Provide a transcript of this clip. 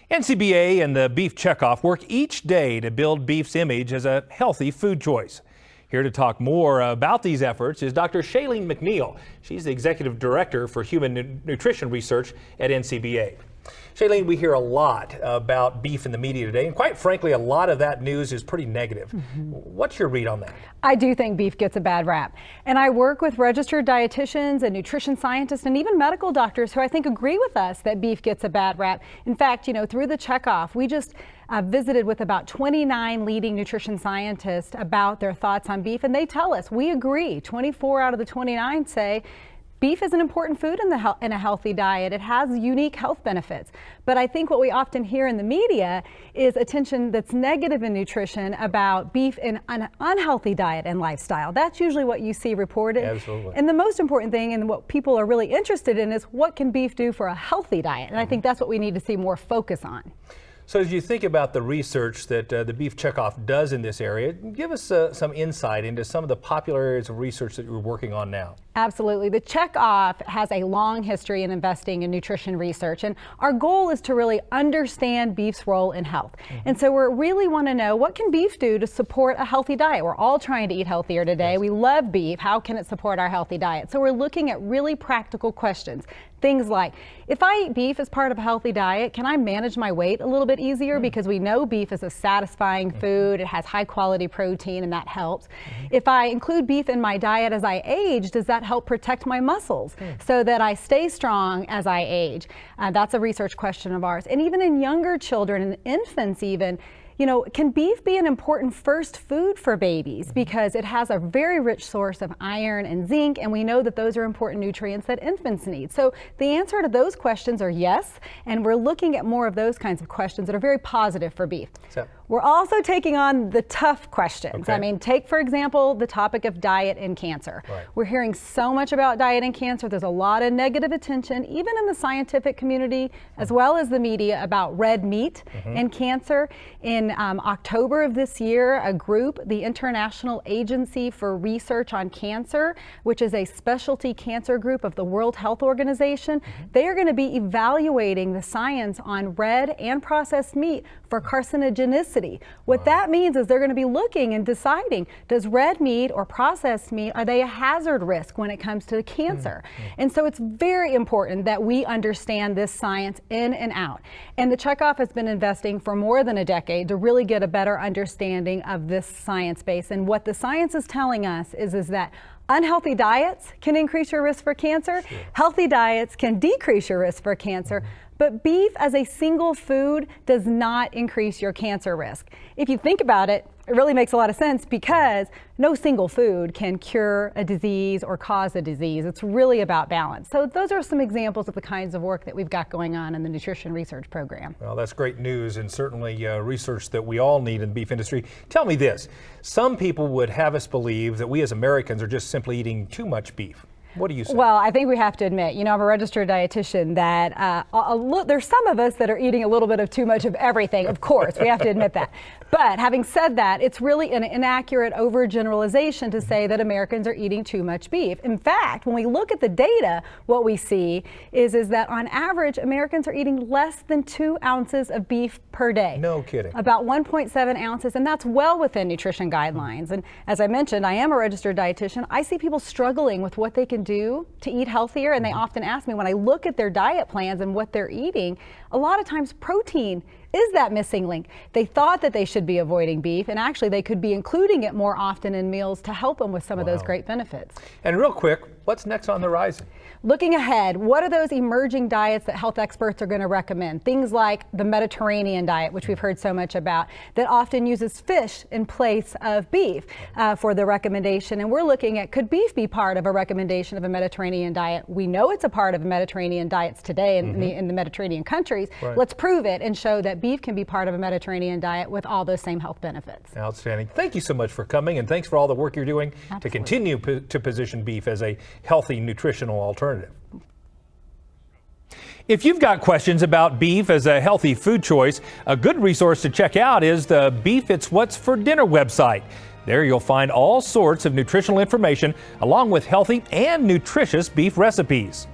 NCBA and the Beef Checkoff work each day to build beef's image as a healthy food choice. Here to talk more about these efforts is Dr. Shailene McNeil. She's the Executive Director for Human Nutrition Research at NCBA. Shailene, we hear a lot about beef in the media today, and quite frankly, a lot of that news is pretty negative. What's your read on that? I do think beef gets a bad rap. And I work with registered dietitians and nutrition scientists and even medical doctors who I think agree with us that beef gets a bad rap. In fact, through the checkoff, we just visited with about 29 leading nutrition scientists about their thoughts on beef, and they tell us, we agree. 24 out of the 29 say beef is an important food in a healthy diet. It has unique health benefits. But I think what we often hear in the media is attention that's negative in nutrition about beef in an unhealthy diet and lifestyle. That's usually what you see reported. Absolutely. And the most important thing and what people are really interested in is what can beef do for a healthy diet? And I think that's what we need to see more focus on. So as you think about the research that the Beef Checkoff does in this area, give us some insight into some of the popular areas of research that you're working on now. Absolutely. The Checkoff has a long history in investing in nutrition research, and our goal is to really understand beef's role in health. And so we really want to know, what can beef do to support a healthy diet? We're all trying to eat healthier today. Yes. We love beef. How can it support our healthy diet? So we're looking at really practical questions. Things like, if I eat beef as part of a healthy diet, can I manage my weight a little bit easier? Because we know beef is a satisfying food. It has high quality protein, and that helps. If I include beef in my diet as I age, does that help protect my muscles so that I stay strong as I age? That's a research question of ours. And even in younger children and infants even, can beef be an important first food for babies? Because it has a very rich source of iron and zinc, and we know that those are important nutrients that infants need. So the answer to those questions are yes, and we're looking at more of those kinds of questions that are very positive for beef. We're also taking on the tough questions. Okay. I mean, take, for example, the topic of diet and cancer. Right. We're hearing so much about diet and cancer. There's a lot of negative attention, even in the scientific community, as well as the media, about red meat and cancer. In October of this year, a group, the International Agency for Research on Cancer, which is a specialty cancer group of the World Health Organization, they are going to be evaluating the science on red and processed meat for carcinogenicity. What that means is they're going to be looking and deciding, does red meat or processed meat, are they a hazard risk when it comes to cancer? And so it's very important that we understand this science in and out. And the Checkoff has been investing for more than a decade to really get a better understanding of this science base. And what the science is telling us is that unhealthy diets can increase your risk for cancer. Sure. Healthy diets can decrease your risk for cancer. But beef as a single food does not increase your cancer risk. If you think about it, it really makes a lot of sense, because no single food can cure a disease or cause a disease. It's really about balance. So those are some examples of the kinds of work that we've got going on in the nutrition research program. Well, that's great news, and certainly research that we all need in the beef industry. Tell me this, some people would have us believe that we as Americans are just simply eating too much beef. What do you say? Well, I think we have to admit, I'm a registered dietitian, that there's some of us that are eating a little bit of too much of everything. Of course, we have to admit that. But having said that, it's really an inaccurate overgeneralization to say that Americans are eating too much beef. In fact, when we look at the data, what we see is that on average, Americans are eating less than 2 ounces of beef per day. No kidding. About 1.7 ounces, and that's well within nutrition guidelines. And as I mentioned, I am a registered dietitian. I see people struggling with what they can do to eat healthier, and they often ask me, when I look at their diet plans and what they're eating, a lot of times protein is that missing link. They thought that they should be avoiding beef, and actually they could be including it more often in meals to help them with some of those great benefits. And real quick, what's next on the horizon? Looking ahead, what are those emerging diets that health experts are going to recommend? Things like the Mediterranean diet, which we've heard so much about, that often uses fish in place of beef for the recommendation. And we're looking at, could beef be part of a recommendation of a Mediterranean diet? We know it's a part of Mediterranean diets today in the Mediterranean countries. Right. Let's prove it and show that beef can be part of a Mediterranean diet with all those same health benefits. Outstanding. Thank you so much for coming, and thanks for all the work you're doing to continue to position beef as a healthy nutritional alternative. If you've got questions about beef as a healthy food choice, a good resource to check out is the Beef It's What's for Dinner website. There you'll find all sorts of nutritional information along with healthy and nutritious beef recipes.